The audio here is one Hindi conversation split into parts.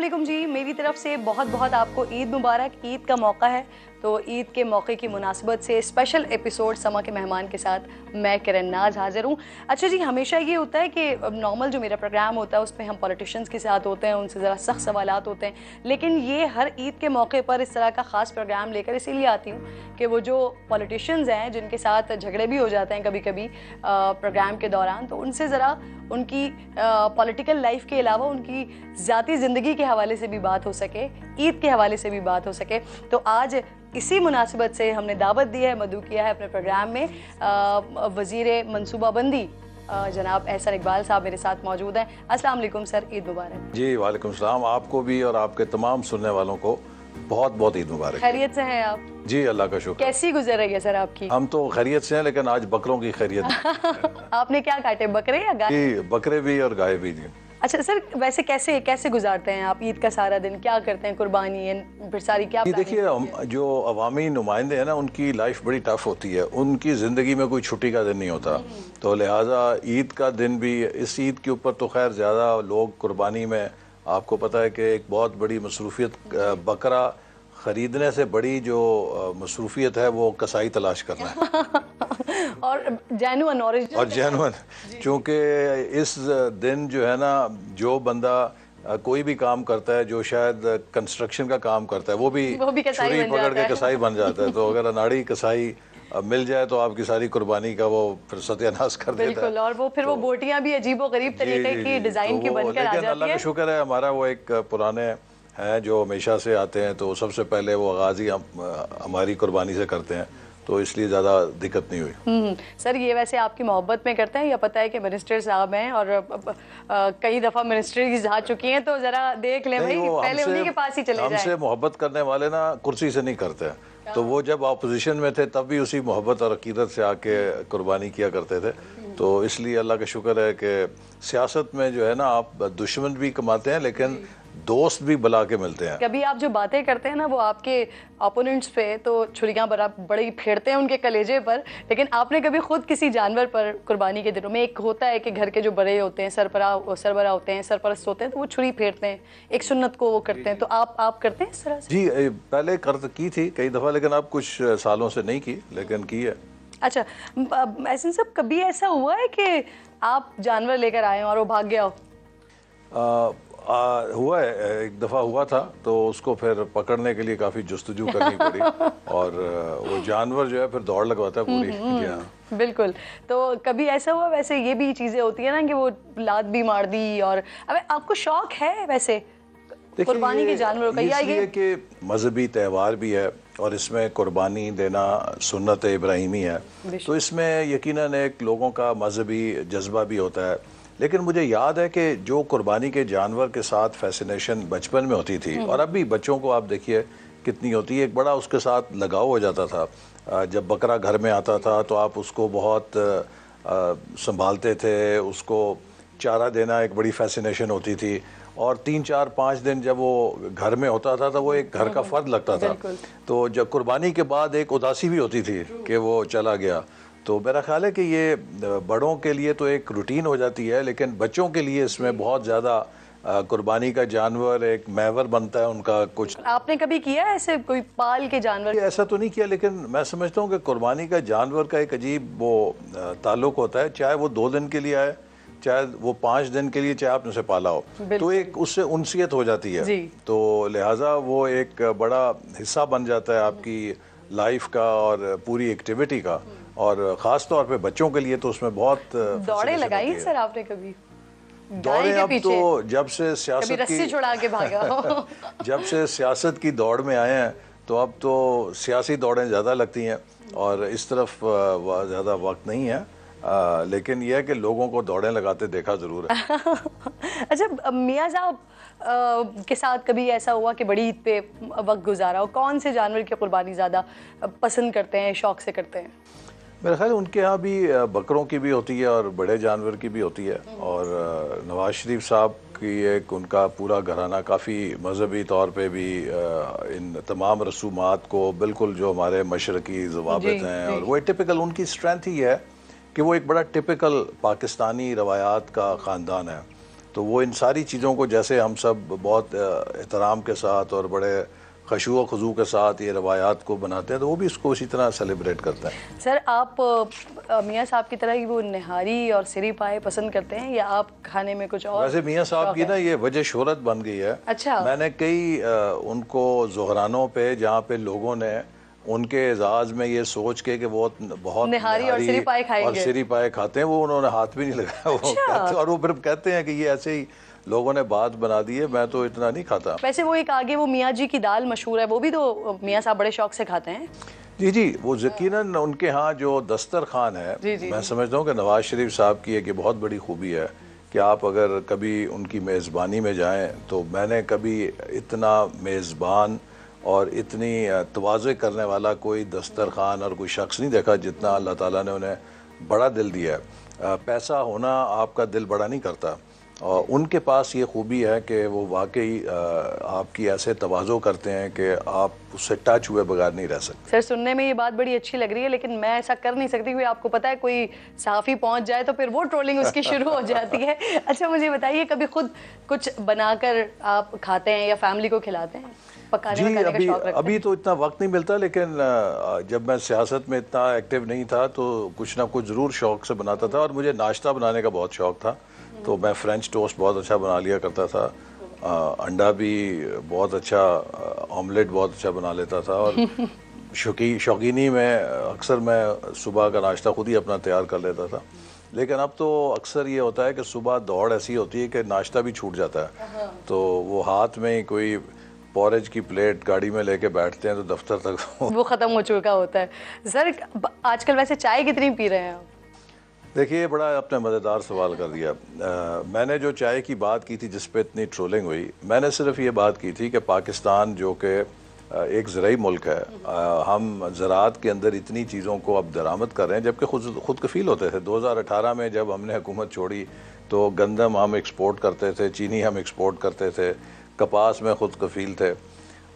वालेकुम जी, मेरी तरफ से बहुत बहुत आपको ईद मुबारक। ईद का मौका है तो ईद के मौके की मुनासिबत से स्पेशल एपिसोड समा के मेहमान के साथ मैं किरण नाज हाजिर हूँ। अच्छा जी, हमेशा ये होता है कि नॉर्मल जो मेरा प्रोग्राम होता है उसमें हम पॉलिटिशियंस के साथ होते हैं, उनसे ज़रा सख्त सवालात होते हैं, लेकिन ये हर ईद के मौके पर इस तरह का ख़ास प्रोग्राम लेकर इसीलिए आती हूँ कि वो जो पॉलिटिशियंस हैं जिनके साथ झगड़े भी हो जाते हैं कभी कभी प्रोग्राम के दौरान, तो उनसे ज़रा उनकी पॉलिटिकल लाइफ के अलावा उनकी ज़ाती ज़िंदगी के हवाले से भी बात हो सके, ईद के हवाले से भी बात हो सके। तो आज इसी मुनासिबत से हमने दावत दी है, मदऊ किया है अपने प्रोग्राम में। वज़ीर मनसूबाबंदी जनाब एहसन इकबाल साहब मेरे साथ मौजूद हैं। अस्सलाम वालेकुम सर, ईद मुबारक। जी वालेकुम सलाम, आपको भी और आपके तमाम सुनने वालों को बहुत बहुत ईद मुबारक। खैरियत से हैं आप? जी अल्लाह का शुक्र। कैसी गुजर रही है सर आपकी? हम तो खैरियत से हैं, लेकिन आज बकरों की खैरियत आपने क्या काटे, बकरे या गाय? जी, बकरे भी और गाय भी जी। अच्छा सर, वैसे कैसे कैसे गुजारते हैं आप ईद का सारा दिन? क्या करते हैं, कुर्बानी फिर सारी क्या? देखिए, जो अवामी नुमाइंदे हैं ना, उनकी लाइफ बड़ी टफ होती है, उनकी ज़िंदगी में कोई छुट्टी का दिन नहीं होता, तो लिहाजा ईद का दिन भी, इस ईद के ऊपर तो खैर ज़्यादा लोग कुर्बानी में, आपको पता है कि एक बहुत बड़ी मसरूफियत, बकरा ख़रीदने से बड़ी जो मसरूफियत है वो कसाई तलाश करना है और जेन्युइन और जेन्युइन, चूँकि इस दिन जो है ना, जो बंदा कोई भी काम करता है, जो शायद कंस्ट्रक्शन का काम करता है, वो भी छुरी पकड़ के कसाई बन जाता है। तो अगर अनाड़ी कसाई मिल जाए तो आपकी सारी कुर्बानी का वो फिर सत्यानाश कर देता है। बिल्कुल, और वो फिर वो बोटियां भी अजीबो-गरीब तरीके की डिजाइन की बनकर आ जाती है। लेकिन अल्लाह का शुक्र है, हमारा वो एक पुराने हैं जो हमेशा से आते हैं, तो सबसे पहले वो आगाज़ ही हमारी कुर्बानी से करते हैं, तो इसलिए ज़्यादा दिक्कत नहीं हुई। सर, ये वैसे आपकी मोहब्बत में करते हैं या पता है कि मिनिस्टर साहब हैं और कई दफ़ा मिनिस्ट्री जा चुकी हैं, तो ज़रा देख लें भाई, पहले उन्हीं के पास ही चले जाएं। हमसे मोहब्बत करने वाले ना कुर्सी से नहीं करते हैं, तो वो जब अपोजिशन में थे तब भी उसी मोहब्बत और अकीदत से आके कुर्बानी किया करते थे। तो इसलिए अल्लाह का शुक्र है कि सियासत में जो है ना, आप दुश्मन भी कमाते हैं लेकिन दोस्त भी बुला के मिलते हैं। कभी आप जो बातें करते हैं ना, वो आपके ओपोनेंट्स पे तो छुरियां बड़ी फेरते हैं उनके कलेजे पर, लेकिन आपने कभी खुद किसी जानवर पर कुर्बानी के दिनों में, एक होता है कि घर के जो बड़े होते हैं, सरबरा होते हैं, सरपरस्त होते हैं, तो वो छुरी फेरते हैं, एक सुन्नत को वो करते हैं, तो आप करते हैं इस तरह से? जी, पहले की थी कई दफ़ा, लेकिन अब कुछ सालों से नहीं की, लेकिन की है। अच्छा, एहसन साहब, कभी ऐसा हुआ है कि आप जानवर लेकर आए और वो भाग गया हो? हुआ है, एक दफ़ा हुआ था, तो उसको फिर पकड़ने के लिए काफ़ी जुस्तजू करनी पड़ी और वो जानवर जो है फिर दौड़ लगवाता है पूरी। जी हाँ, बिल्कुल। तो कभी ऐसा हुआ, वैसे ये भी चीज़ें होती है ना कि वो लात भी मार दी, और अब आपको शौक है वैसे कुर्बानी के जानवरों का? ये कि मजहबी त्यौहार भी है और इसमें कुर्बानी देना सुन्नत इब्राहिमी है, तो इसमें यकीनन एक लोगों का मजहबी जज्बा भी होता है। लेकिन मुझे याद है कि जो कुर्बानी के जानवर के साथ फैसिनेशन बचपन में होती थी, और अब भी बच्चों को आप देखिए कितनी होती है, एक बड़ा उसके साथ लगाव हो जाता था। जब बकरा घर में आता था तो आप उसको बहुत संभालते थे, उसको चारा देना एक बड़ी फैसिनेशन होती थी, और 3, 4, 5 दिन जब वो घर में होता था तो वो एक घर का फर्द लगता था। तो जब कुर्बानी के बाद एक उदासी भी होती थी कि वो चला गया। तो मेरा ख्याल है कि ये बड़ों के लिए तो एक रूटीन हो जाती है, लेकिन बच्चों के लिए इसमें बहुत ज़्यादा कुर्बानी का जानवर एक महवर बनता है उनका। कुछ आपने कभी किया ऐसे कोई पाल के जानवर? ऐसा तो नहीं किया, लेकिन मैं समझता हूँ कि कुर्बानी का जानवर का एक अजीब वो ताल्लुक़ होता है, चाहे वो 2 दिन के लिए आए, चाहे वो 5 दिन के लिए, चाहे आपने उसे पाला हो, तो एक उससे उनसियत हो जाती है। तो लिहाजा वो एक बड़ा हिस्सा बन जाता है आपकी लाइफ का और पूरी एक्टिविटी का, और ख़ास तौर पे बच्चों के लिए तो उसमें बहुत दौड़े लगाई हैं सर आपने कभी? दौड़े अब तो जब से सियासत रस्सी छुड़ा के भागा जब से सियासत की दौड़ में आए हैं तो अब तो सियासी दौड़ें ज़्यादा लगती हैं और इस तरफ ज़्यादा वक्त नहीं है, लेकिन यह है कि लोगों को दौड़ें लगाते देखा ज़रूर है। अच्छा, मियाँ साहब के साथ कभी ऐसा हुआ कि बड़ी ईद पे वक्त गुजारा हो? कौन से जानवर की कुर्बानी ज़्यादा पसंद करते हैं, शौक से करते हैं? मेरा ख्याल उनके यहाँ भी बकरों की भी होती है और बड़े जानवर की भी होती है, और नवाज शरीफ साहब की एक उनका पूरा घराना काफ़ी मजहबी तौर पे भी इन तमाम रसूमात को बिल्कुल जो हमारे मशरकी ज़वाबित हैं, और वो टिपिकल उनकी स्ट्रेंथ ही है कि वो एक बड़ा टिपिकल पाकिस्तानी रवायात का ख़ानदान है। तो वो इन सारी चीज़ों को जैसे हम सब बहुत एहतराम के साथ और बड़े खशू व खुजू के साथ ये रवायात को बनाते हैं, तो वो भी इसको इसी तरह सेलिब्रेट करते हैं। सर, आप मियाँ साहब की तरह ही वो निहारी और सिरी पाए पसंद करते हैं या आप खाने में कुछ और? वैसे मियाँ साहब की ना ये वजह शोहरत बन गई है। अच्छा। मैंने कई उनको ज़ोहरानों पे जहाँ पे लोगों ने उनके एजाज में ये सोच के कि वो बहुत निहारी और सिरी पाए खाएंगे और सिरी पाए खाते हैं, वो उन्होंने हाथ भी नहीं लगाया। वो कहते, और वो फिर कहते हैं कि ये ऐसे ही लोगों ने बात बना दी है, मैं तो इतना नहीं खाता। वैसे वो एक आगे वो मियाँ जी की दाल मशहूर है, वो भी तो मियाँ साहब बड़े शौक से खाते हैं। जी जी, वो यकीनन उनके यहाँ जो दस्तरखान है, मैं समझता हूँ कि नवाज शरीफ साहब की एक बहुत बड़ी खूबी है कि आप अगर कभी उनकी मेज़बानी में जाएं तो मैंने कभी इतना मेज़बान और इतनी तवाज़े करने वाला कोई दस्तरखान और कोई शख्स नहीं देखा जितना अल्लाह ताला ने उन्हें बड़ा दिल दिया है। पैसा होना आपका दिल बड़ा नहीं करता, और उनके पास ये खूबी है कि वो वाकई आपकी ऐसे तवाज़ो करते हैं कि आप उससे टच हुए बगैर नहीं रह सकते। सर, सुनने में ये बात बड़ी अच्छी लग रही है, लेकिन मैं ऐसा कर नहीं सकती क्योंकि आपको पता है कोई सहाफ़ी पहुंच जाए तो फिर वो ट्रोलिंग उसकी शुरू हो जाती है। अच्छा, मुझे बताइए, कभी खुद कुछ बनाकर आप खाते हैं या फैमिली को खिलाते हैं? जी, अभी तो इतना वक्त नहीं मिलता, लेकिन जब मैं सियासत में इतना एक्टिव नहीं था तो कुछ ना कुछ ज़रूर शौक़ से बनाता था, और मुझे नाश्ता बनाने का बहुत शौक़ था। तो मैं फ्रेंच टोस्ट बहुत अच्छा बना लिया करता था, अंडा भी बहुत अच्छा, ऑमलेट बहुत अच्छा बना लेता था, और शौकीनी में अक्सर मैं सुबह का नाश्ता खुद ही अपना तैयार कर लेता था। लेकिन अब तो अक्सर ये होता है कि सुबह दौड़ ऐसी होती है कि नाश्ता भी छूट जाता है, तो वो हाथ में ही कोई पॉरेज की प्लेट गाड़ी में लेके बैठते हैं तो दफ्तर तक वो ख़त्म हो चुका होता है। सर, आजकल वैसे चाय कितनी पी रहे हैं आप? देखिए, बड़ा आपने मज़ेदार सवाल कर दिया। मैंने जो चाय की बात की थी जिस पे इतनी ट्रोलिंग हुई, मैंने सिर्फ ये बात की थी कि पाकिस्तान जो कि एक ज़राई मुल्क है, हम ज़राअत के अंदर इतनी चीज़ों को अब दरामद कर रहे हैं जबकि खुद कफ़ील होते थे। 2018 में जब हमने हुकूमत छोड़ी तो गंदम हम एक्सपोर्ट करते थे, चीनी हम एक्सपोर्ट करते थे, कपास में खुद कफ़ील थे।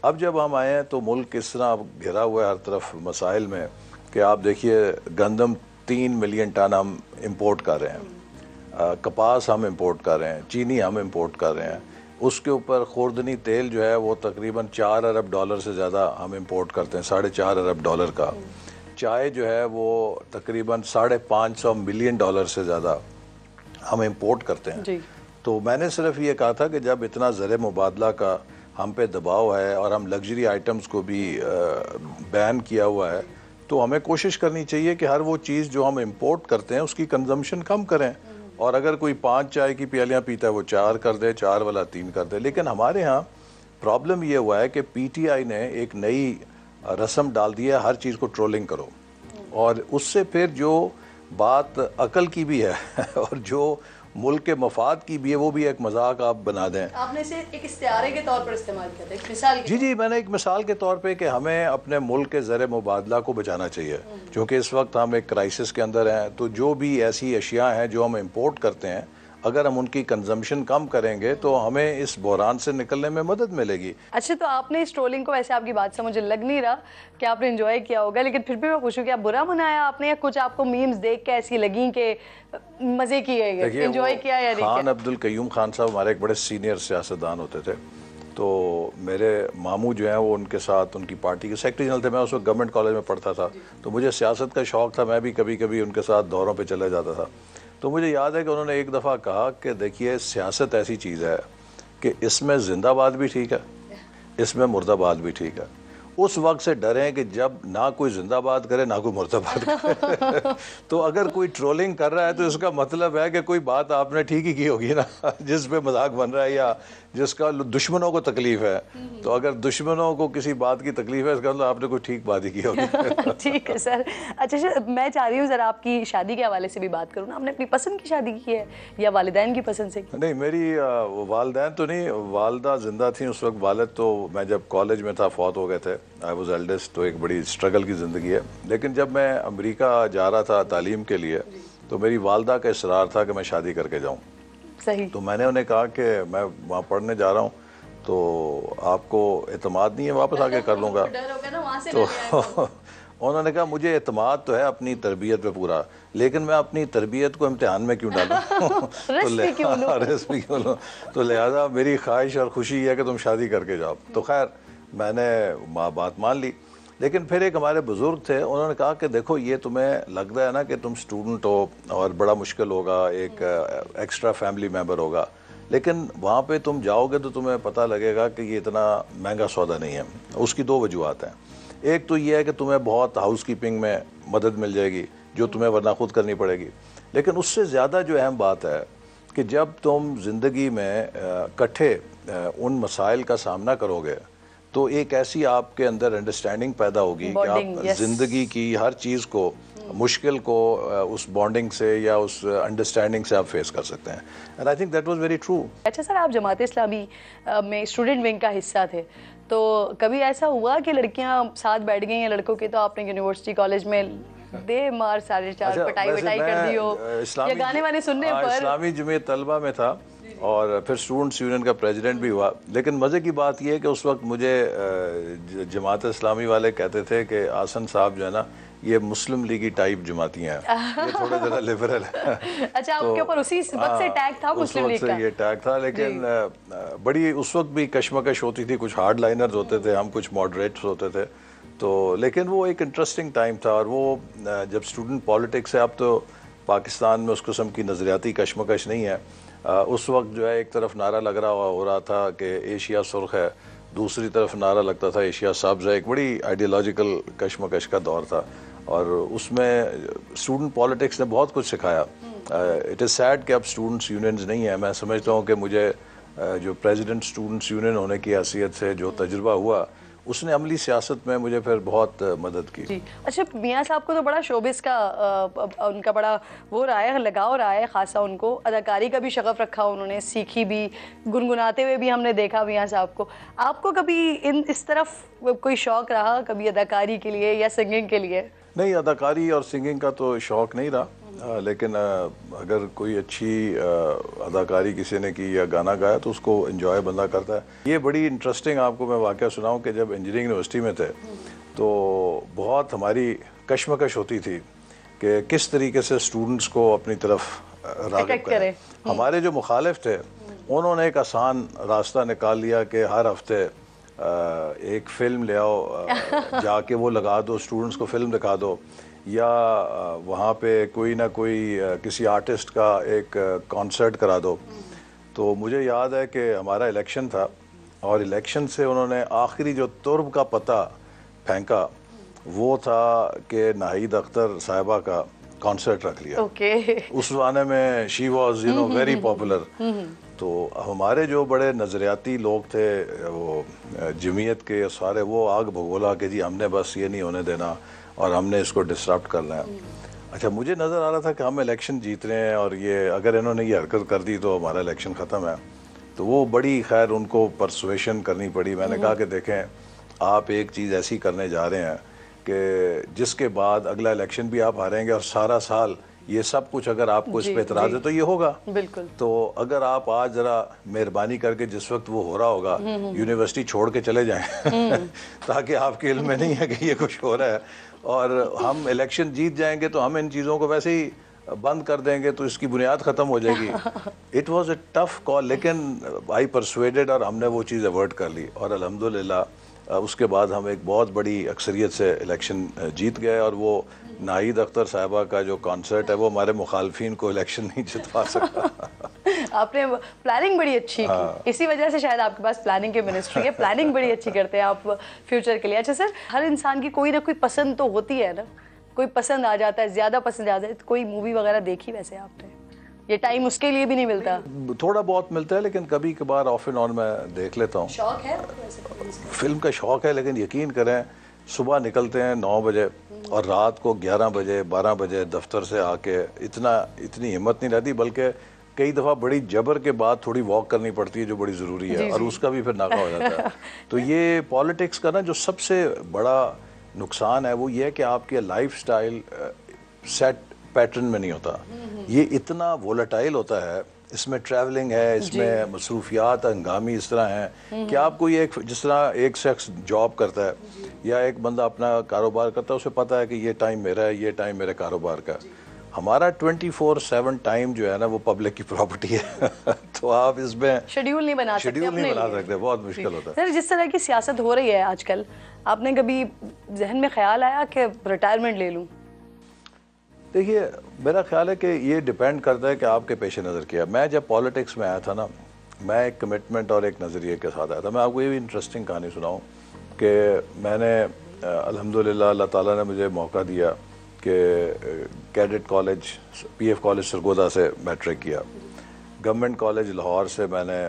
अब जब हम आए हैं तो मुल्क इस तरह घिरा हुआ है हर तरफ मसाइल में कि आप देखिए, गंदम 3 मिलियन टन हम इंपोर्ट कर रहे हैं, कपास हम इंपोर्ट कर रहे हैं, चीनी हम इंपोर्ट कर रहे हैं, उसके ऊपर खुर्दनी तेल जो है वो तकरीबन $4 अरब से ज़्यादा हम इंपोर्ट करते हैं, $4.5 अरब का। चाय जो है वो तकरीबन $550 मिलियन से ज़्यादा हम इंपोर्ट करते हैं जी। तो मैंने सिर्फ ये कहा था कि जब इतना ज़र मुबादला का हम पे दबाव है और हम लग्जरी आइटम्स को भी बैन किया हुआ है, तो हमें कोशिश करनी चाहिए कि हर वो चीज़ जो हम इंपोर्ट करते हैं उसकी कंजम्पशन कम करें, और अगर कोई 5 चाय की प्यालियाँ पीता है वो 4 कर दे, 4 वाला 3 कर दे। लेकिन हमारे यहाँ प्रॉब्लम ये हुआ है कि PTI ने एक नई रस्म डाल दी है, हर चीज़ को ट्रोलिंग करो, और उससे फिर जो बात अकल की भी है और जो मुल्क के मफाद की भी है वो भी एक मजाक आप बना दें। आपने इसे एक इस्तिआरे के तौर पर इस्तेमाल किया था, एक मिसाल के जी, मैंने एक मिसाल के तौर पे कि हमें अपने मुल्क के ज़र मुबादला को बचाना चाहिए, क्योंकि इस वक्त हम एक क्राइसिस के अंदर हैं। तो जो भी ऐसी अशिया हैं जो हम इंपोर्ट करते हैं, अगर हम उनकी कंजम्पशन कम करेंगे तो हमें इस बहरान से निकलने में मदद मिलेगी। अच्छा, तो आपने इस ट्रोलिंग को, वैसे आपकी बात से मुझे लग नहीं रहा कि आपने एंजॉय किया होगा, लेकिन फिर भी मैं पूछूं कि आप बुरा मनाया आपने, या कुछ आपको मीम्स देख के ऐसी लगी कि मजे किए गए, एंजॉय किया या नहीं? खान अब्दुल कयूम खान साहब हमारे एक बड़े सीनियर सियासतदान होते थे, तो मेरे मामू जो हैं वो उनके साथ उनकी पार्टी के सेक्रेटरी जनरल थे। मैं उस वक्त गवर्नमेंट कॉलेज में पढ़ता था, तो मुझे सियासत का शौक़ था, मैं भी कभी कभी उनके साथ दौरों पे चला जाता था। तो मुझे याद है कि उन्होंने एक दफ़ा कहा कि देखिए, सियासत ऐसी चीज़ है कि इसमें जिंदाबाद भी ठीक है, इसमें मुर्दाबाद भी ठीक है। उस वक्त से डरें कि जब ना कोई जिंदाबाद करे ना कोई मुर्दाबाद करे। तो अगर कोई ट्रोलिंग कर रहा है तो इसका मतलब है कि कोई बात आपने ठीक ही की होगी ना, जिस पे मजाक बन रहा है या जिसका दुश्मनों को तकलीफ है। तो अगर दुश्मनों को किसी बात की तकलीफ है, इसका मतलब आपने कोई ठीक बात ही की होगी। ठीक है सर। अच्छा, मैं चाह रही हूँ ज़रा आपकी शादी के हवाले से भी बात करूँ ना। आपने अपनी पसंद की शादी की है या वालिदैन की पसंद से? नहीं, मेरी वालिदैन तो नहीं, वालदा जिंदा थी उस वक्त। वालिद तो मैं जब कॉलेज में था फौत हो गए थे। आई वॉज एल्डेस्ट, तो एक बड़ी स्ट्रगल की ज़िंदगी है। लेकिन जब मैं अमेरिका जा रहा था तालीम के लिए, तो मेरी वालदा का इसरार था कि मैं शादी करके जाऊँ। सही। तो मैंने उन्हें कहा कि मैं वहाँ पढ़ने जा रहा हूँ, तो आपको एतमाद नहीं है, वापस आके कर लूँगा। तो उन्होंने कहा मुझे एतमाद तो है अपनी तरबियत पे पूरा, लेकिन मैं अपनी तरबियत को इम्तिहान में क्यों डालूं? रिस्क भी क्यों लूं? तो लिहाजा मेरी ख्वाहिश और खुशी है कि तुम शादी करके जाओ। तो खैर मैंने बात मान ली। लेकिन फिर एक हमारे बुज़ुर्ग थे, उन्होंने कहा कि देखो ये तुम्हें लगता है ना कि तुम स्टूडेंट हो और बड़ा मुश्किल होगा, एक एक्स्ट्रा फैमिली मेम्बर होगा, लेकिन वहाँ पे तुम जाओगे तो तुम्हें पता लगेगा कि ये इतना महंगा सौदा नहीं है। उसकी दो वजूहत हैं। एक तो ये है कि तुम्हें बहुत हाउस कीपिंग में मदद मिल जाएगी जो तुम्हें वरना खुद करनी पड़ेगी, लेकिन उससे ज़्यादा जो अहम बात है कि जब तुम ज़िंदगी में इकट्ठे उन मसाइल का सामना करोगे तो एक ऐसी आपके अंदर अंडरस्टैंडिंग पैदा होगी कि आप ज़िंदगी की हर चीज़ को, मुश्किल को उस बॉन्डिंग से या उस अंडरस्टैंडिंग से आप फेस कर सकते हैं। And I think that was very true. अच्छा सर, आप जमात इस्लामी में स्टूडेंट विंग का हिस्सा थे, तो कभी ऐसा हुआ कि लड़कियां साथ बैठ गई हैं लड़कों के, तो आपने यूनिवर्सिटी कॉलेज में दे मार 4.5 पिटाई विटाई कर दी हो, या गाने वाने सुनने पर? इस्लामी जमीयत तलबा में था और फिर स्टूडेंट्स यूनियन का प्रेसिडेंट भी हुआ। लेकिन मज़े की बात यह है कि उस वक्त मुझे जमात इस्लामी वाले कहते थे कि आसन साहब जो है ना, ये मुस्लिम लीगी टाइप जमातियाँ हैं, ये थोड़े ज़रा लिबरल है। अच्छा, आपके ऊपर उसी वक्त से टैग था मुस्लिम लीग का? ये टैग था, लेकिन बड़ी उस वक्त भी कशमकश होती थी, कुछ हार्ड लाइनर्स होते थे, हम कुछ मॉडरेट्स होते थे। तो लेकिन वो एक इंटरेस्टिंग टाइम था। और वो जब स्टूडेंट पॉलिटिक्स है, अब तो पाकिस्तान में उस किस्म की नज़रियाती कशमकश नहीं है। उस वक्त जो है एक तरफ नारा लग रहा हो रहा था कि एशिया सुर्ख है, दूसरी तरफ नारा लगता था एशिया सब्ज़ है। एक बड़ी आइडियोलॉजिकल कशमकश का दौर था और उसमें स्टूडेंट पॉलिटिक्स ने बहुत कुछ सिखाया। इट इज़ सैड कि अब स्टूडेंट्स यूनियंस नहीं है। मैं समझता हूँ कि मुझे जो प्रेसिडेंट स्टूडेंट्स यूनियन होने की हैसियत से जो तजुर्बा हुआ, उसने अमली सियासत में मुझे फिर बहुत मदद की। जी। अच्छा, मियाँ साहब को तो बड़ा शोबिस का उनका बड़ा वो रहा है, लगाव रहा है खासा। उनको अदाकारी का भी शगफ रखा उन्होंने, सीखी भी, गुनगुनाते हुए भी हमने देखा मियाँ साहब को। आपको कभी इस तरफ कोई शौक रहा, कभी अदाकारी के लिए या सिंगिंग के लिए? नहीं, अदाकारी और सिंगिंग का तो शौक़ नहीं रहा, लेकिन अगर कोई अच्छी अदाकारी किसी ने की या गाना गाया तो उसको एंजॉय बंदा करता है। ये बड़ी इंटरेस्टिंग आपको मैं वाक़या सुनाऊं कि जब इंजीनियरिंग यूनिवर्सिटी में थे तो बहुत हमारी कशमकश होती थी कि किस तरीके से स्टूडेंट्स को अपनी तरफ राग़िब करें। हमारे जो मुखालिफ थे उन्होंने एक आसान रास्ता निकाल लिया कि हर हफ्ते एक फ़िल्म ले आओ, जाके वो लगा दो, स्टूडेंट्स को फ़िल्म दिखा दो, या वहाँ पे कोई ना कोई किसी आर्टिस्ट का एक कॉन्सर्ट करा दो। तो मुझे याद है कि हमारा इलेक्शन था और इलेक्शन से उन्होंने आखिरी जो तुर्ब का पता फेंका वो था कि नाहिद अख्तर साहिबा का कॉन्सर्ट रख लिया। उस ज़माने में शी वॉज वेरी पॉपुलर। तो हमारे जो बड़े नज़रियाती लोग थे वो जमीयत के सारे, वो आग भगोला कि जी हमने बस ये नहीं होने देना और हमने इसको डिसरप्ट करना है। अच्छा, मुझे नज़र आ रहा था कि हम इलेक्शन जीत रहे हैं और ये अगर इन्होंने ये हरकत कर दी तो हमारा इलेक्शन ख़त्म है। तो वो बड़ी खैर उनको परसुएशन करनी पड़ी। मैंने कहा कि देखें, आप एक चीज़ ऐसी करने जा रहे हैं कि जिसके बाद अगला इलेक्शन भी आप हारेंगे और सारा साल ये सब कुछ अगर आपको इस पे एतराज़ है तो ये होगा। बिल्कुल। तो अगर आप आज ज़रा मेहरबानी करके जिस वक्त वो हो रहा होगा यूनिवर्सिटी छोड़ के चले जाएं ताकि आपके इल्म में नहीं है कि ये कुछ हो रहा है और हम इलेक्शन जीत जाएंगे तो हम इन चीज़ों को वैसे ही बंद कर देंगे तो इसकी बुनियाद ख़त्म हो जाएगी। It was a tough call, लेकिन आई परसुएडेड और हमने वो चीज़ अवॉइड कर ली और अल्हम्दुलिल्लाह उसके बाद हम एक बहुत बड़ी अक्सरियत से इलेक्शन जीत गए। और वो नाहिद अख्तर साहिबा का जो कॉन्सर्ट है वो हमारे मुखालफिन को इलेक्शन नहीं जितवा सका। आपने प्लानिंग बड़ी अच्छी की, इसी वजह से शायद आपके पास प्लानिंग की मिनिस्ट्री है। प्लानिंग बड़ी अच्छी करते हैं आप फ्यूचर के लिए। अच्छा सर, हर इंसान की कोई ना कोई पसंद तो होती है ना, कोई पसंद आ जाता है, ज़्यादा पसंद आ जाता है। कोई मूवी वगैरह देखी वैसे आपने? ये टाइम उसके लिए भी नहीं मिलता? थोड़ा बहुत मिलता है, लेकिन कभी कभार ऑफ एंड ऑन मैं देख लेता हूँ। शौक है फिल्म का शौक है, लेकिन यकीन करें सुबह निकलते हैं 9 बजे और रात को 11 बजे 12 बजे दफ्तर से आके इतनी हिम्मत नहीं रहती, बल्कि कई दफ़ा बड़ी जबर के बाद थोड़ी वॉक करनी पड़ती है जो बड़ी ज़रूरी है और उसका भी फिर नाका हो जाता है। तो ये पॉलिटिक्स का ना जो सबसे बड़ा नुकसान है वो ये है कि आपके लाइफस्टाइल सेट पैटर्न में नहीं होता। ये इतना वोलेटाइल होता है इसमें ट्रैवलिंग है, इसमें मसरूफियात हंगामी इस तरह हैं कि आपको ये एक, जिस तरह एक शख्स जॉब करता है या एक बंदा अपना कारोबार करता है, उसे पता है कि ये टाइम मेरा है, ये टाइम मेरे कारोबार का है। हमारा 24/7 टाइम जो है ना वो पब्लिक की प्रॉपर्टी है तो आप इसमें शेड्यूल नहीं बना सकते, बहुत मुश्किल होता है। सर, जिस तरह की सियासत हो रही है आजकल, आपने कभी जहन में ख्याल आया कि रिटायरमेंट ले लूं? देखिए, मेरा ख्याल है कि ये डिपेंड करता है कि आपके पेश नज़र क्या है। मैं जब पॉलिटिक्स में आया था ना, मैं एक कमिटमेंट और एक नज़रिए के साथ आया था। मैं आपको ये भी इंटरेस्टिंग कहानी सुनाऊं कि मैंने अल्हम्दुलिल्लाह अल्लाह ताला ने मुझे मौका दिया कि cadet college, PF college Sargodha से मैट्रिक किया, गवर्नमेंट कॉलेज लाहौर से मैंने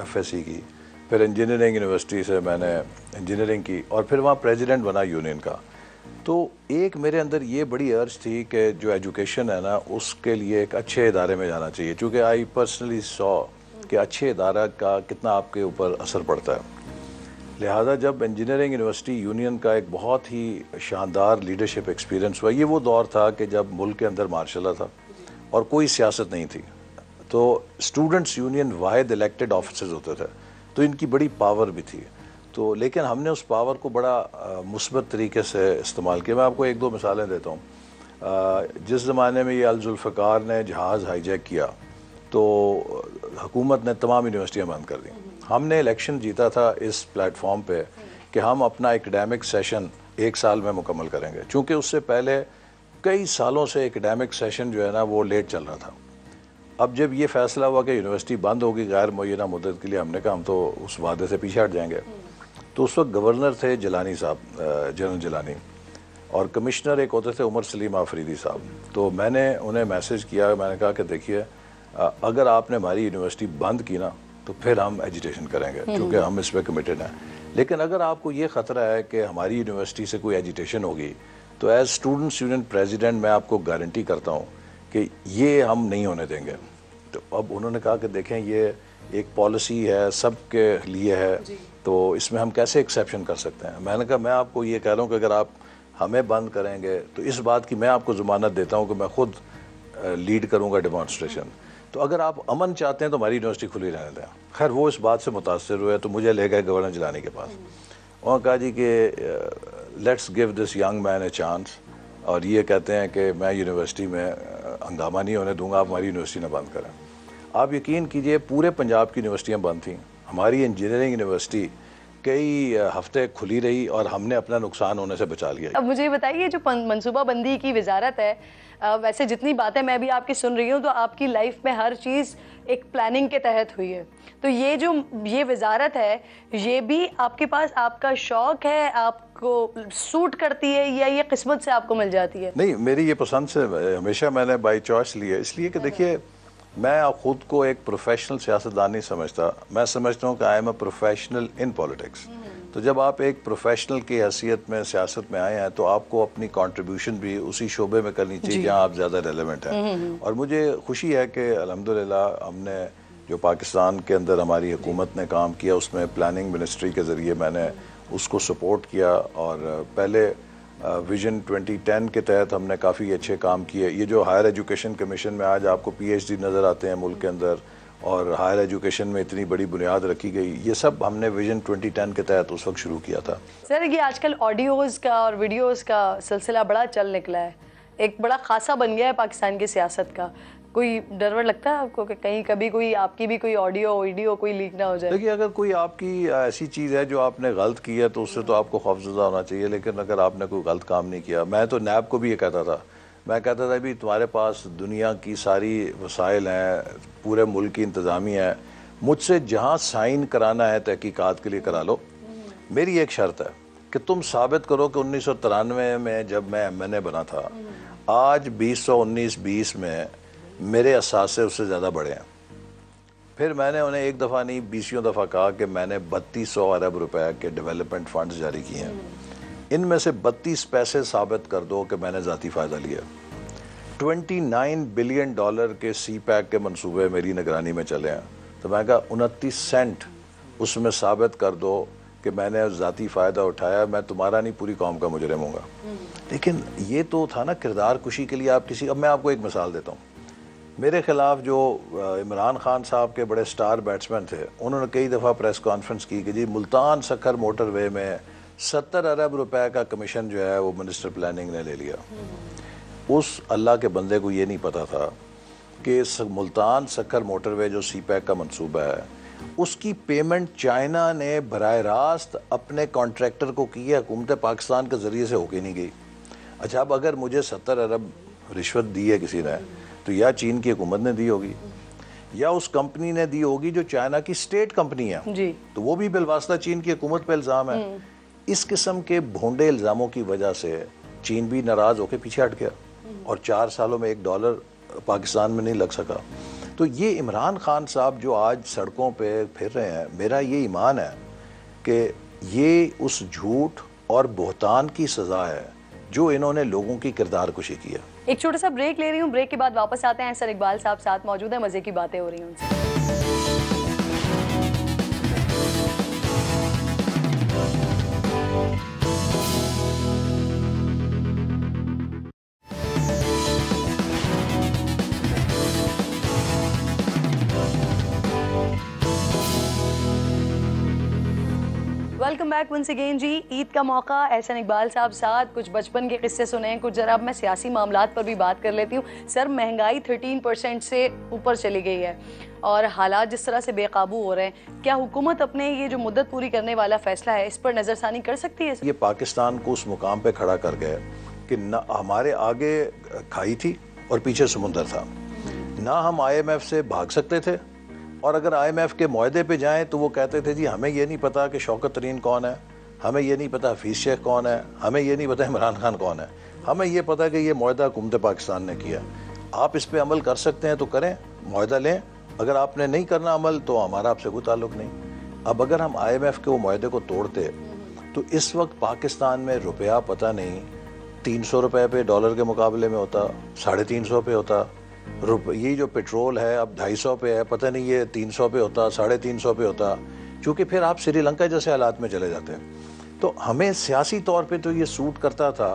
एफएससी की, फिर इंजीनियरिंग यूनिवर्सिटी से मैंने इंजीनियरिंग की और फिर वहाँ प्रेसिडेंट बना यूनियन का। तो एक मेरे अंदर ये बड़ी अर्ज थी कि जो एजुकेशन है ना, उसके लिए एक अच्छे इदारे में जाना चाहिए, क्योंकि आई पर्सनली सॉ कि अच्छे इदारा का कितना आपके ऊपर असर पड़ता है। लिहाजा जब इंजीनियरिंग यूनिवर्सिटी यूनियन का एक बहुत ही शानदार लीडरशिप एक्सपीरियंस हुआ, ये वो दौर था कि जब मुल्क के अंदर मार्शल था और कोई सियासत नहीं थी, तो स्टूडेंट्स यूनियन वाहिद इलेक्टेड ऑफिसर्स होते थे, तो इनकी बड़ी पावर भी थी। तो लेकिन हमने उस पावर को बड़ा मुस्बत तरीके से इस्तेमाल किया। मैं आपको एक दो मिसालें देता हूँ। जिस ज़माने में ये अल-जुल्फ़िकार ने जहाज़ हाईजैक किया तो हुकूमत ने तमाम यूनिवर्सिटियाँ बंद कर दी। हमने इलेक्शन जीता था इस प्लेटफॉर्म पे कि हम अपना एकेडमिक सेशन 1 साल में मुकम्मल करेंगे, चूँकि उससे पहले कई सालों से एकेडमिक सेशन जो है ना वो लेट चल रहा था। अब जब ये फैसला हुआ कि यूनिवर्सिटी बंद होगी गैर मुअय्यना मुद्दत के लिए, हमने कहा हम तो उस वादे से पीछे हट जाएंगे। तो उस वक्त गवर्नर थे जिलानी साहब, जनरल जिलानी, और कमिश्नर एक होते थे उमर सलीम आफरीदी साहब। तो मैंने उन्हें मैसेज किया, मैंने कहा कि देखिए अगर आपने हमारी यूनिवर्सिटी बंद की ना तो फिर हम एजिटेशन करेंगे, क्योंकि हम इस पर कमिटेड हैं। लेकिन अगर आपको ये ख़तरा है कि हमारी यूनिवर्सिटी से कोई एजिटेशन होगी, तो एज स्टूडेंट्स यूनियन प्रेसिडेंट मैं आपको गारंटी करता हूँ कि ये हम नहीं होने देंगे। तो अब उन्होंने कहा कि देखें ये एक पॉलिसी है, सबके लिए है, तो इसमें हम कैसे एक्सेप्शन कर सकते हैं। मैंने कहा मैं आपको ये कह रहा हूँ कि अगर आप हमें बंद करेंगे तो इस बात की मैं आपको ज़मानत देता हूँ कि मैं खुद लीड करूँगा डेमॉन्स्ट्रेशन। तो अगर आप अमन चाहते हैं तो हमारी यूनिवर्सिटी खुली रहने दें। खैर वो इस बात से मुतासर हुए तो मुझे ले गए गवर्नर जिलानी के पास। उन्होंने कहा जी कि let's give this young man a chance, और ये कहते हैं कि मैं यूनिवर्सिटी में हंगामा नहीं होने दूंगा, आप हमारी यूनिवर्सिटी न बंद करें। आप यकीन कीजिए पूरे पंजाब की यूनिवर्सिटियाँ बंद थीं, हमारी इंजीनियरिंग यूनिवर्सिटी कई हफ्ते खुली रही और हमने अपना नुकसान होने से बचा लिया। अब मुझे ये बताइए, जो मनसूबाबंदी की वजारत है, वैसे जितनी बातें मैं भी आपकी सुन रही हूँ तो आपकी लाइफ में हर चीज़ एक प्लानिंग के तहत हुई है। तो ये जो ये वजारत है, ये भी आपके पास आपका शौक है, आपको सूट करती है, या ये किस्मत से आपको मिल जाती है? नहीं, मेरी ये पसंद से हमेशा मैंने बाई चॉइस ली है, इसलिए कि देखिए मैं खुद को एक प्रोफेशनल सियासतदान नहीं समझता। मैं समझता हूँ कि I am a professional in politics. तो जब आप एक प्रोफेशनल की हैसियत में सियासत में आए हैं तो आपको अपनी कंट्रीब्यूशन भी उसी शोबे में करनी चाहिए जहाँ आप ज़्यादा रेलेवेंट हैं। और मुझे खुशी है कि अल्हम्दुलिल्लाह हमने जो पाकिस्तान के अंदर हमारी हुकूमत ने काम किया उसमें प्लानिंग मिनिस्ट्री के ज़रिए मैंने उसको सपोर्ट किया, और पहले विजन 2010 के तहत हमने काफ़ी अच्छे काम किए। ये जो हायर एजुकेशन कमीशन में आज आपको PhD नज़र आते हैं मुल्क के अंदर, और हायर एजुकेशन में इतनी बड़ी बुनियाद रखी गई, ये सब हमने विजन 2010 के तहत उस वक्त शुरू किया था। सर, ये आजकल ऑडियोज़ का और वीडियोज़ का सिलसिला बड़ा चल निकला है, एक बड़ा खासा बन गया है पाकिस्तान की सियासत का। कोई डर वर लगता है आपको कि कहीं कभी कोई आपकी भी कोई ऑडियो वीडियो कोई लीक ना हो जाए? देखिए, अगर कोई आपकी ऐसी चीज़ है जो आपने गलत की है तो उससे तो आपको खौफजदा होना चाहिए, लेकिन अगर आपने कोई गलत काम नहीं किया, मैं तो नैब को भी ये कहता था, मैं कहता था भी तुम्हारे पास दुनिया की सारी वसाइल हैं, पूरे मुल्क की इंतज़ामिया है, मुझसे जहाँ साइन कराना है तहकीकात के लिए करा लो। मेरी एक शर्त है कि तुम साबित करो कि 1993 में जब मैं MNA बना था, आज 2019-20 में मेरे असासे उससे ज़्यादा बड़े हैं। फिर मैंने उन्हें एक दफ़ा नहीं 20 दफ़ा कहा कि मैंने 3200 अरब रुपए के डेवलपमेंट फंड्स जारी किए हैं, इनमें से 32 पैसे साबित कर दो कि मैंने ज़ाती फ़ायदा लिया। 29 बिलियन डॉलर के CPEC के मंसूबे मेरी निगरानी में चले हैं, तो मैं कहा 29 सेंट उसमें साबित कर दो कि मैंने ज़ाती फ़ायदा उठाया, मैं तुम्हारा नहीं पूरी कौम का मुजरिम हूँगा। लेकिन ये तो था ना किरदार कुशी के लिए आप किसी। अब मैं आपको एक मिसाल देता हूँ, मेरे खिलाफ जो इमरान खान साहब के बड़े स्टार बैट्समैन थे, उन्होंने कई दफ़ा प्रेस कॉन्फ्रेंस की कि जी मुल्तान सक्खर मोटरवे में 70 अरब रुपए का कमीशन जो है वो मिनिस्टर प्लानिंग ने ले लिया। उस अल्लाह के बंदे को ये नहीं पता था कि मुल्तान सक्खर मोटरवे जो सीपैक का मंसूबा है, उसकी पेमेंट चाइना ने बराह रास्त अपने कॉन्ट्रैक्टर को की है, हुकूमत पाकिस्तान के ज़रिए से होके नहीं गई। अच्छा, अब अगर मुझे 70 अरब रिश्वत दी है किसी ने, तो या चीन की हुकूमत ने दी होगी या उस कंपनी ने दी होगी जो चाइना की स्टेट कंपनी है जी। तो वो भी बिलवास्ता चीन की हुकूमत पे इल्ज़ाम है। इस किस्म के भोंडे इल्ज़ामों की वजह से चीन भी नाराज़ होकर पीछे हट गया और 4 सालों में $1 पाकिस्तान में नहीं लग सका। तो ये इमरान खान साहब जो आज सड़कों पे फिर रहे हैं, मेरा ये ईमान है कि ये उस झूठ और बहतान की सज़ा है जो इन्होंने लोगों की किरदार कुशी की है। एक छोटा सा ब्रेक ले रही हूँ, ब्रेक के बाद वापस आते हैं। सर इकबाल साहब साथ मौजूद है, मज़े की बातें हो रही हैं उनसे। वेलकम बैक वंस अगेन जी। ईद का मौका, एहसन इकबाल साहब साथ कुछ बचपन के किस्से सुने हैं, कुछ जरा अब मैं सियासी मामलात पर भी बात कर लेती हूँ। सर महंगाई 13% से ऊपर चली गई है और हालात जिस तरह से बेकाबू हो रहे हैं, क्या हुकूमत अपने ये जो मुद्दत पूरी करने वाला फैसला है इस पर नज़रसानी कर सकती है? ये पाकिस्तान को उस मुकाम पे खड़ा कर गए कि न हमारे आगे खाई थी और पीछे समुंदर था, ना हम IMF से भाग सकते थे, और अगर IMF के मुआहदे पे जाएं तो वो कहते थे जी हमें ये नहीं पता कि शौकत तरीन कौन है, हमें ये नहीं पता हफीज़ शेख कौन है, हमें ये नहीं पता इमरान खान कौन है, हमें ये पता कि ये मुआहदा हुकूमत पाकिस्तान ने किया। आप इस पे अमल कर सकते हैं तो करें, मुआहदा लें, अगर आपने नहीं करना अमल तो हमारा आपसे कोई ताल्लुक नहीं। अब अगर हम IMF के वो मुआहदे को तोड़ते तो इस वक्त पाकिस्तान में रुपया पता नहीं 300 रुपये पे डॉलर के मुकाबले में होता, 350 पे होता। ये जो पेट्रोल है अब 250 पे है, पता नहीं ये 300 पे होता, 350 पे होता, क्योंकि फिर आप श्रीलंका जैसे हालात में चले जाते हैं। तो हमें सियासी तौर पे तो ये सूट करता था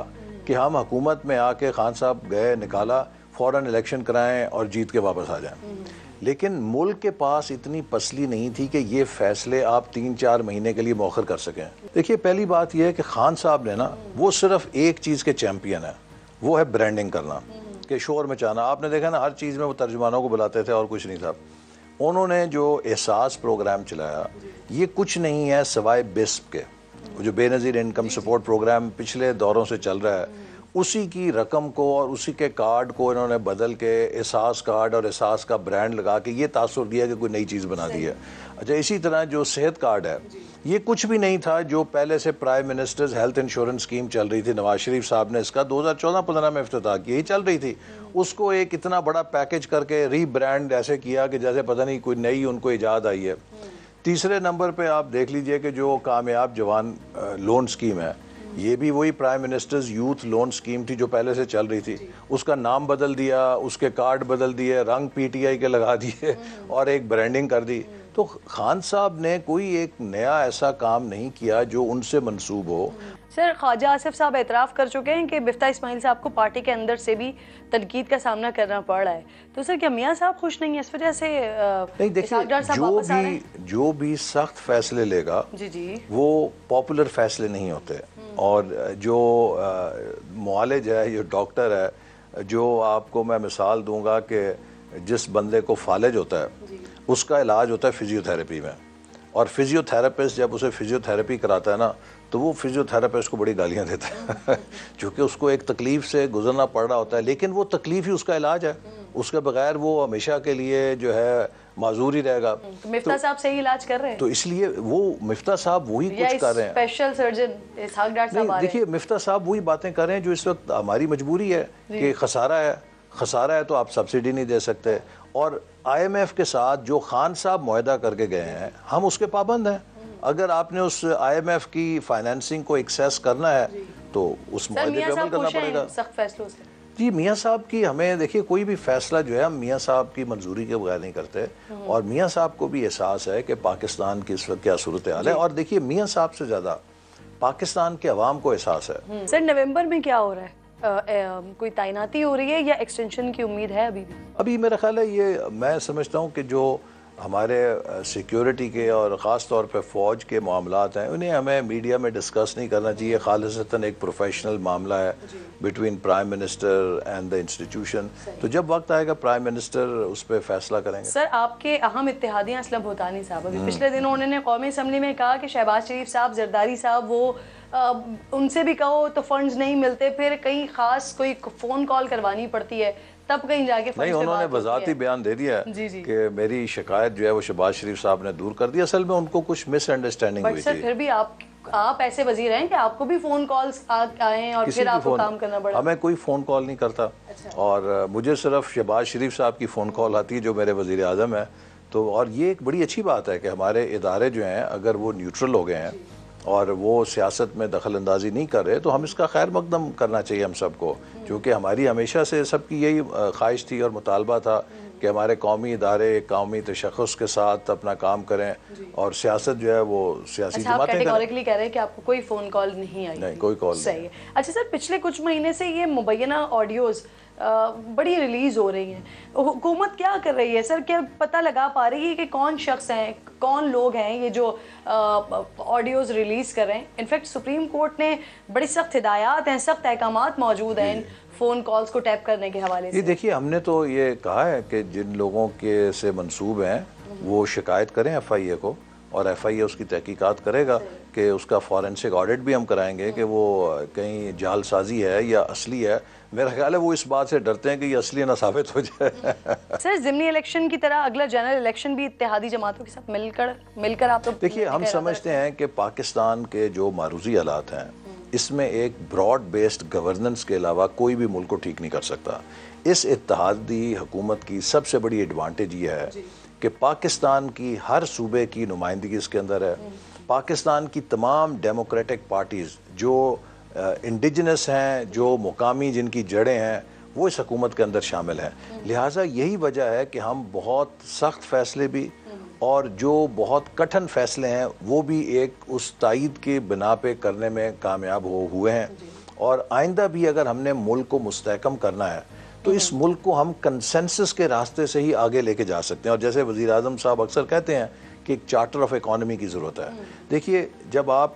कि हम हुकूमत में आके खान साहब गए, निकाला, फ़ौरन इलेक्शन कराएं और जीत के वापस आ जाएं। लेकिन मुल्क के पास इतनी पसली नहीं थी कि ये फैसले आप 3-4 महीने के लिए मौखर कर सकें। देखिए, पहली बात यह है कि खान साहब ने ना, वो सिर्फ एक चीज़ के चैम्पियन है, वो है ब्रांडिंग करना, के शोर मचाना। आपने देखा ना, हर चीज़ में वो तर्जुमानों को बुलाते थे और कुछ नहीं था। उन्होंने जो एहसास प्रोग्राम चलाया, ये कुछ नहीं है सिवाय बिस्प के, जो बेनज़ीर इनकम सपोर्ट प्रोग्राम पिछले दौरों से चल रहा है, उसी की रकम को और उसी के कार्ड को इन्होंने बदल के एहसास कार्ड और एहसास का ब्रांड लगा के ये तासुर दिया कि कोई नई चीज़ बना दी है। अच्छा, इसी तरह जो सेहत कार्ड है, ये कुछ भी नहीं था जो पहले से prime ministers health insurance scheme चल रही थी, नवाज शरीफ साहब ने इसका 2014-15 में इफ्तिताह किया, ही चल रही थी, उसको एक इतना बड़ा पैकेज करके रीब्रांड ऐसे किया कि जैसे पता नहीं कोई नई उनको इजाद आई है। तीसरे नंबर पे आप देख लीजिए कि जो कामयाब जवान लोन स्कीम है, ये भी वही prime ministers youth loan scheme थी जो पहले से चल रही थी, उसका नाम बदल दिया, उसके कार्ड बदल दिए, रंग PTI के लगा दिए और एक ब्रांडिंग कर दी। तो खान साहब ने कोई एक नया ऐसा काम नहीं किया जो उनसे मंसूब हो। सर, ख्वाजा आसिफ साहब एतराफ़ कर चुके हैं कि बिफ्ता इस्माइल साहब को पार्टी के अंदर से भी तनकीद का सामना करना पड़ रहा है, तो सर क्या मियाँ साहब खुश नहीं है इस वजह से? नहीं, देखिए, जो भी सख्त फैसले लेगा जी वो पॉपुलर फैसले नहीं होते, और जो मुआलिज है, जो डॉक्टर है, जो आपको मैं मिसाल दूंगा कि जिस बंदे को फालिज होता है उसका इलाज होता है फिजियोथेरेपी में, और फिजियोथेरेपिस्ट जब उसे फिजियोथेरेपी कराता है ना, तो वो फिजियोथेरेपिस्ट को बड़ी गालियां देता है क्योंकि उसको एक तकलीफ से गुजरना पड़ रहा होता है, लेकिन वो तकलीफ ही उसका इलाज है, उसके बगैर वो हमेशा के लिए जो है माजूर ही रहेगा। तो मिफ्ता साहब सही इलाज कर रहे हैं, तो इसलिए वो मिफ्ता साहब वही कुछ कर रहे हैं। स्पेशल सर्जन इसहाक डॉक्टर साहब, देखिए मिफ्ता साहब वही बातें कर रहे हैं जो इस वक्त हमारी मजबूरी है कि खसारा है तो आप सब्सिडी नहीं दे सकते, और IMF के साथ जो खान साहब मुआहदा करके गए हैं हम उसके पाबंद हैं। अगर आपने उस IMF की फाइनेंसिंग को एक्सेस करना है तो उस मुआहदे पे अमल करना पड़ेगा। सख्त फैसलों से जी, मियाँ साहब की हमें देखिए कोई भी फैसला जो है हम मियाँ साहब की मंजूरी के बगैर नहीं करते, और मियाँ साहब को भी एहसास है कि पाकिस्तान की इस वक्त क्या सूरत हाल है, और देखिए मियाँ साहब से ज़्यादा पाकिस्तान के अवाम को एहसास है। सर नवंबर में क्या हो रहा है? कोई तैनाती हो रही है या एक्सटेंशन की उम्मीद है अभी भी? अभी मेरा ख्याल है ये, मैं समझता हूँ कि जो हमारे सिक्योरिटी के और ख़ास तौर पे फ़ौज के मामलात हैं उन्हें हमें मीडिया में डिस्कस नहीं करना चाहिए। खालिसतन एक प्रोफेशनल मामला है between prime minister and the institution. तो जब वक्त आएगा प्राइम मिनिस्टर उस पर फैसला करेंगे। सर, आपके अहम इत्तेहादी असलम भूटानी साहब अभी पिछले दिनों उन्होंने कौमी असम्बली में कहा कि शहबाज शरीफ साहब, जरदारी साहब, वो उनसे भी कहो तो फंड्स नहीं मिलते, फिर कहीं खास कोई फ़ोन कॉल करवानी पड़ती है तब कहीं जाके नहीं, उन्होंने वजाती बयान दे दिया है कि मेरी शिकायत जो है वो शहबाज शरीफ साहब ने दूर कर दी। असल में उनको कुछ मिसअंडरस्टैंडिंग हुई थी। फिर भी आप ऐसे वजीर हैं कि आपको भी फोन कॉल्स आए और फिर आपको काम करना पड़ा? हमें कोई फ़ोन कॉल नहीं करता। अच्छा। और मुझे सिर्फ शहबाज शरीफ साहब की फ़ोन कॉल आती है जो मेरे वजीर आज़म है। तो और ये एक बड़ी अच्छी बात है कि हमारे इदारे जो हैं अगर वो न्यूट्रल हो गए हैं और वो सियासत में दखल अंदाजी नहीं कर रहे तो हम इसका खैर मकदम करना चाहिए हम सबको, क्योंकि हमारी हमेशा से सबकी यही ख्वाहिश थी और मुतालबा था कि हमारे कौमी इदारे कौमी तशख़्ख़ुस के साथ अपना काम करें और सियासत जो है वो सियासी जमातें करें। कैटेगोरिकली कह रहे हैं कि आपको कोई फ़ोन कॉल नहीं आई? नहीं, कोई कॉल नहीं। अच्छा सर, पिछले कुछ महीने से ये मुबैना ऑडियोज़ बड़ी रिलीज़ हो रही हैं, हुकूमत क्या कर रही है सर? क्या पता लगा पा रही है कि कौन शख्स हैं, कौन लोग हैं ये जो ऑडियोज़ रिलीज़ कर रहे हैं? इनफैक्ट सुप्रीम कोर्ट ने बड़ी सख्त हिदायत हैं, सख्त अहकामात मौजूद हैं इन फ़ोन कॉल्स को टैप करने के हवाले से। ये देखिए, हमने तो ये कहा है कि जिन लोगों के से मंसूब हैं वो शिकायत करें FIA को और FIA उसकी तहकीकात करेगा कि उसका फॉरेंसिक ऑडिट भी हम कराएंगे कि वो कहीं जालसाजी है या असली है। मेरा ख्याल है वो इस बात से डरते हैं कि ये असली ना साबित हो जाए। सर, ज़िमनी इलेक्शन की तरह अगला जनरल इलेक्शन भी इत्तेहादी जमातों के साथ मिलकर आप लोग देखिए, हम समझते हैं कि पाकिस्तान के जो मारूजी हालात हैं इसमें एक ब्रॉड बेस्ड गवर्नेंस के अलावा कोई भी मुल्क को ठीक नहीं कर सकता। इस इत्तेहादी हुकूमत की सबसे बड़ी एडवांटेज ये है कि पाकिस्तान की हर सूबे की नुमाइंदगी इसके अंदर है। पाकिस्तान की तमाम डेमोक्रेटिक पार्टीज़ जो इंडिजिनस हैं, जो मुकामी जिनकी जड़ें हैं, वो इस हुकूमत के अंदर शामिल हैं। लिहाजा यही वजह है कि हम बहुत सख्त फ़ैसले भी और जो बहुत कठिन फ़ैसले हैं वो भी एक उस तायद के बिना पे करने में कामयाब हुए हैं। और आइंदा भी अगर हमने मुल्क को मुस्तहकम करना है तो इस मुल्क को हम कंसेंसस के रास्ते से ही आगे लेके जा सकते हैं। और जैसे वज़ीर आज़म साहब अक्सर कहते हैं कि एक चार्टर ऑफ इकॉनमी की ज़रूरत है। देखिए, जब आप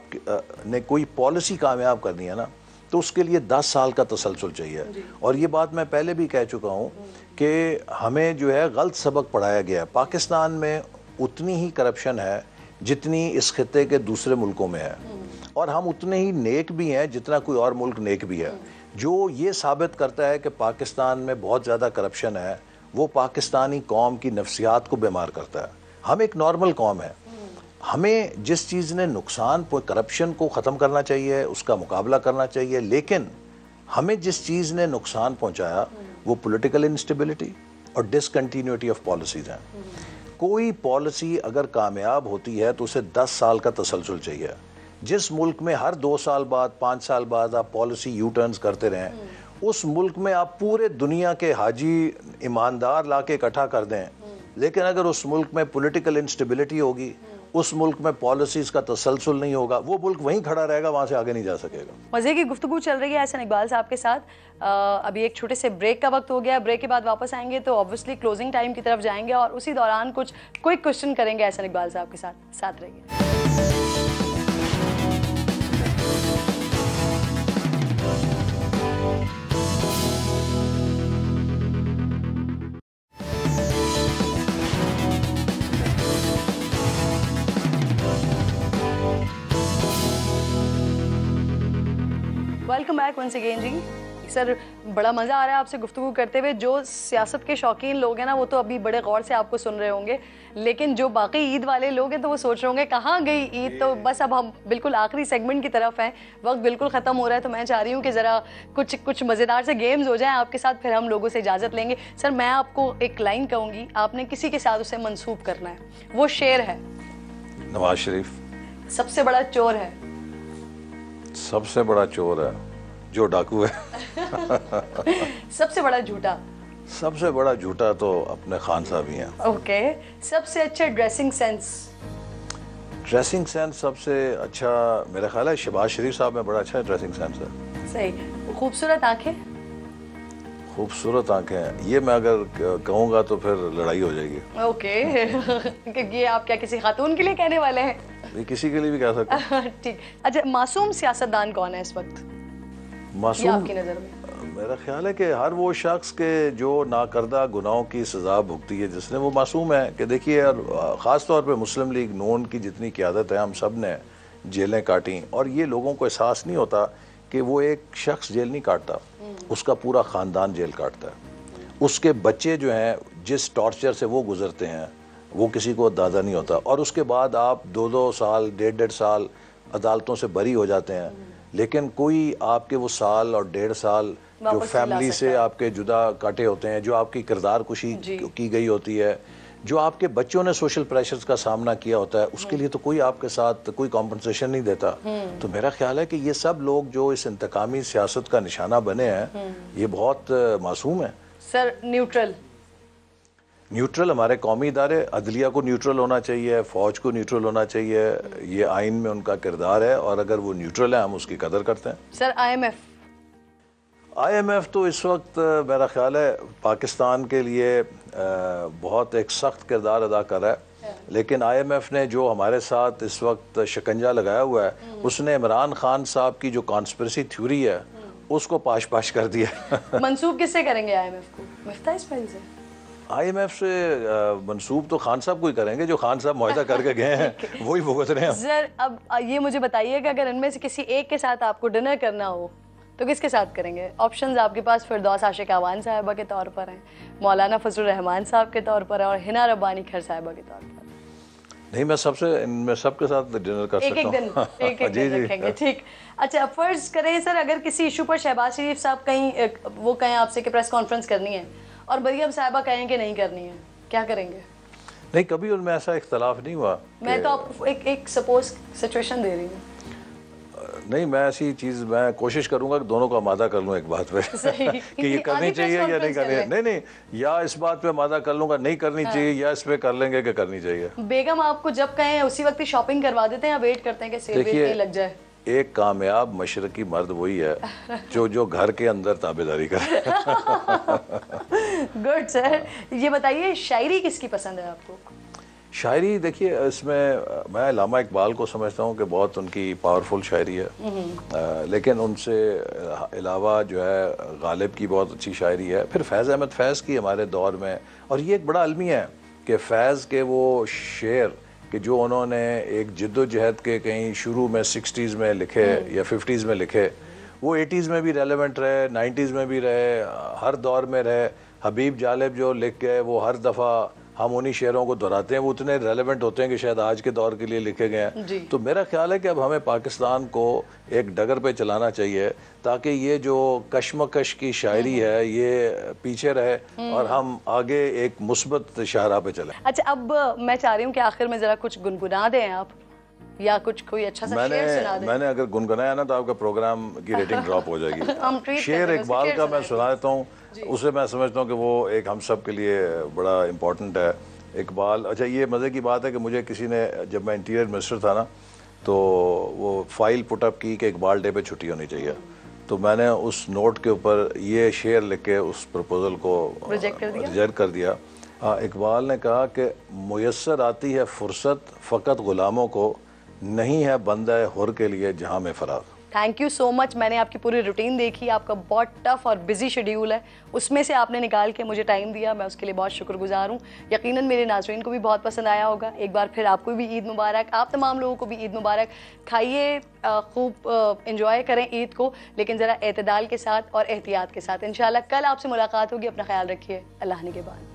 ने कोई पॉलिसी कामयाब करनी है ना तो उसके लिए 10 साल का तसलसल चाहिए। और ये बात मैं पहले भी कह चुका हूँ कि हमें जो है गलत सबक पढ़ाया गया है। पाकिस्तान में उतनी ही करप्शन है जितनी इस खित्ते के दूसरे मुल्कों में है, और हम उतने ही नेक भी हैं जितना कोई और मुल्क नेक भी है। जो ये साबित करता है कि पाकिस्तान में बहुत ज़्यादा करप्शन है वो पाकिस्तानी कौम की नफ्सियात को बीमार करता है। हम एक नॉर्मल कौम है, हमें जिस चीज़ ने नुकसान करप्शन को ख़त्म करना चाहिए, उसका मुकाबला करना चाहिए, लेकिन हमें जिस चीज़ ने नुकसान पहुँचाया वो पॉलिटिकल इंस्टेबिलिटी और डिसकंटिन्यूटी ऑफ पॉलिसीज़ हैं। कोई पॉलिसी अगर कामयाब होती है तो उसे 10 साल का तसलसल चाहिए। जिस मुल्क में हर 2 साल बाद 5 साल बाद आप पॉलिसी यू टर्न्स करते रहें, उस मुल्क में आप पूरे दुनिया के हाजी ईमानदार ला के इकट्ठा कर दें, लेकिन अगर उस मुल्क में पॉलिटिकल इंस्टेबिलिटी होगी, उस मुल्क में पॉलिसीज़ का तसलसल नहीं होगा, वो मुल्क वहीं खड़ा रहेगा, वहाँ से आगे नहीं जा सकेगा। मज़े की गुफ्तगू चल रही है एहसन इकबाल साहब के साथ। अभी एक छोटे से ब्रेक का वक्त हो गया। ब्रेक के बाद वापस आएंगे तो ऑब्वियसली क्लोजिंग टाइम की तरफ जाएंगे और उसी दौरान कुछ क्विक क्वेश्चन करेंगे एहसन इकबाल साहब के साथ रहिए। वेलकम बैक वंस अगेन जी। सर, बड़ा मज़ा आ रहा है आपसे गुफ्तगू करते हुए। जो सियासत के शौकीन लोग हैं ना वो तो अभी बड़े गौर से आपको सुन रहे होंगे, लेकिन जो बाकी ईद वाले लोग हैं तो वो सोच रहे होंगे कहाँ गई ईद। तो बस अब हम बिल्कुल आखिरी सेगमेंट की तरफ हैं, वक्त बिल्कुल ख़त्म हो रहा है। तो मैं चाह रही हूँ कि ज़रा कुछ मज़ेदार से गेम्स हो जाएँ आपके साथ, फिर हम लोगों से इजाज़त लेंगे। सर, मैं आपको एक लाइन कहूँगी, आपने किसी के साथ उसे मंसूब करना है। वो शेर है नवाज शरीफ। सबसे बड़ा चोर है। सबसे बड़ा चोर है जो डाकू है। सबसे बड़ा झूठा। सबसे बड़ा झूठा तो अपने खान साहब ही हैं। ओके। सबसे अच्छा ड्रेसिंग सेंस। ड्रेसिंग सेंस सबसे अच्छा मेरा ख्याल है शहबाज शरीफ साहब में बड़ा अच्छा ड्रेसिंग सेंस है। सही। खूबसूरत आंखें? खूबसूरत आंखें, ये मैं अगर कहूँगा तो फिर लड़ाई हो जाएगी। ओके क्योंकि ये आप क्या किसी खातून के लिए कहने वाले हैं? ये किसी के लिए भी कह सकते हैं। ठीक। अच्छा, मासूम सियासतदान कौन है इस वक्त मासूम आपकी नजर में? मेरा ख्याल है कि हर वो शख्स के जो नाकर्दा गुनाहों की सज़ा भुगती है जिसने, वो मासूम है। कि देखिए यार, ख़ास तौर पे मुस्लिम लीग नून की जितनी क़यादत है, हम सब ने जेलें काटी और ये लोगों को एहसास नहीं होता कि वो एक शख्स जेल नहीं काटता, उसका पूरा ख़ानदान जेल काटता है। उसके बच्चे जो हैं जिस टॉर्चर से वो गुजरते हैं वो किसी को अंदाज़ा नहीं होता। और उसके बाद आप 2-2 साल, 1.5 साल अदालतों से बरी हो जाते हैं, लेकिन कोई आपके वो साल और 1.5 साल जो फैमिली से आपके जुदा काटे होते हैं, जो आपकी किरदार कुशी की गई होती है, जो आपके बच्चों ने सोशल प्रेशर्स का सामना किया होता है, उसके लिए तो कोई आपके साथ कोई कॉम्पनसेशन नहीं देता। तो मेरा ख्याल है कि ये सब लोग जो इस इंतकामी सियासत का निशाना बने हैं, ये बहुत मासूम है। सर, न्यूट्रल हमारे कौमी इदारे, अदलिया को न्यूट्रल होना चाहिए, फौज को न्यूट्रल होना चाहिए, ये आइन में उनका किरदार है और अगर वो न्यूट्रल है हम उसकी कदर करते हैं। सर, IMF तो इस वक्त मेरा ख्याल है पाकिस्तान के लिए बहुत एक सख्त किरदार अदा कर रहा है, लेकिन IMF ने जो हमारे साथ इस वक्त शिकंजा लगाया हुआ है, उसने इमरान खान साहब की जो कॉन्स्पिरेसी थ्योरी है उसको पाश पाश कर दिया। मंसूब किससे करेंगे IMF को? मिफ्ता इस्माइल से? IMF से मंसूब तो खान साहब को ही करेंगे, जो खान साहब मुआहदा करके गए हैं वही भुगत रहे हैं। सर, अब ये मुझे बताइएगा, अगर इनमें से किसी एक के साथ आपको डिनर करना हो तो किसके साथ करेंगे? ऑप्शंस आपके पास फिरदौस आशिक अवान साहिबा के तौर पर हैं, मौलाना फजलुर रहमान साहब के तौर पर है और हिना रब्बानी खैर साहिबा के तौर पर। नहीं, मैं सबके साथ डिनर कर सकता हूं। एक दिन रखेंगे, ठीक। अच्छा, फर्ज करें सर, अगर किसी इशू पर शहबाज शरीफ साहब वो कहें आपसे कि प्रेस कॉन्फ्रेंस करनी है और मरियम साहिबा कहें कि नहीं करनी है, क्या करेंगे? नहीं, कभी उनमें ऐसा इख्तलाफ नहीं हुआ। मैं तो आपको एक सपोज सिचुएशन दे रही हूँ। नहीं, मैं ऐसी चीज़, मैं कोशिश करूंगा कि दोनों को आमादा कर लूँ एक बात पे कि ये करनी चाहिए या नहीं करनी है। नहीं, या इस बात पे आमादा कर लूँगा नहीं करनी चाहिए, या इस पे कर लेंगे कि करनी चाहिए। बेगम आपको जब कहें उसी वक्त ही शॉपिंग करवा देते हैं या वेट करते हैं कि सेल वेल लग जाए? एक कामयाब मशरकी मर्द वही है जो घर के अंदर ताबेदारी करे। Good sir. ये बताइए, शायरी किसकी पसंद है आपको? शायरी देखिए, इसमें मैं अल्लामा इकबाल को समझता हूँ कि बहुत उनकी पावरफुल शायरी है, लेकिन उनसे अलावा जो है गालिब की बहुत अच्छी शायरी है, फिर फैज़ अहमद फैज़ की हमारे दौर में। और ये एक बड़ा अलमिया है कि फैज़ के वो शेर कि जो उन्होंने एक जिद्दोजहद के कहीं शुरू में 60s में लिखे या 50s में लिखे, वो 80s में भी रेलेवेंट रहे, 90s में भी रहे, हर दौर में रहे। हबीब जालिब जो लिख गए वो हर दफ़ा हम उन्हीं शेरों को दोहराते हैं, वो उतने रेलेवेंट होते हैं कि शायद आज के दौर के लिए लिखे गए हैं। तो मेरा ख्याल है कि अब हमें पाकिस्तान को एक डगर पे चलाना चाहिए ताकि ये जो कशमकश की शायरी है ये पीछे रहे और हम आगे एक मुस्बत शाहराह पे चलें। अच्छा, अब मैं चाह रही हूँ कि आखिर में जरा कुछ गुनगुना दें आप, या कोई अच्छा सा शेर सुना दें। मैंने अगर गुनगुनाया ना तो आपका प्रोग्राम की रेटिंग ड्रॉप हो जाएगी। शेर इकबाल का मैं सुना देता हूँ, उसे मैं समझता हूँ कि वो एक हम सब के लिए बड़ा इम्पोर्टेंट है। इकबाल, अच्छा ये मज़े की बात है कि मुझे किसी ने, जब मैं इंटीरियर मिनिस्टर था ना, तो वो फाइल पुटअप की कि इकबाल डे पे छुट्टी होनी चाहिए, तो मैंने उस नोट के ऊपर ये शेर लिख के उस प्रपोजल को रिजेक्ट कर दिया। इकबाल ने कहा कि मुयस्सर आती है फुर्सत फ़कत ग़ुलामों को, नहीं है बंदा हुर के लिए जहाँ में फ़राग़। Thank you so much. मैंने आपकी पूरी रूटीन देखी, आपका बहुत टफ और बिजी शेड्यूल है, उसमें से आपने निकाल के मुझे टाइम दिया, मैं उसके लिए बहुत शुक्रगुजार हूँ। यकीनन मेरे नाज़रीन को भी बहुत पसंद आया होगा। एक बार फिर आपको भी ईद मुबारक, आप तमाम लोगों को भी ईद मुबारक। खाइए, खूब इंजॉय करें ईद को, लेकिन ज़रा एतदाल के साथ और एहतियात के साथ। इंशाल्लाह कल आपसे मुलाकात होगी। अपना ख्याल रखिए। अल्लाह ने के बाद।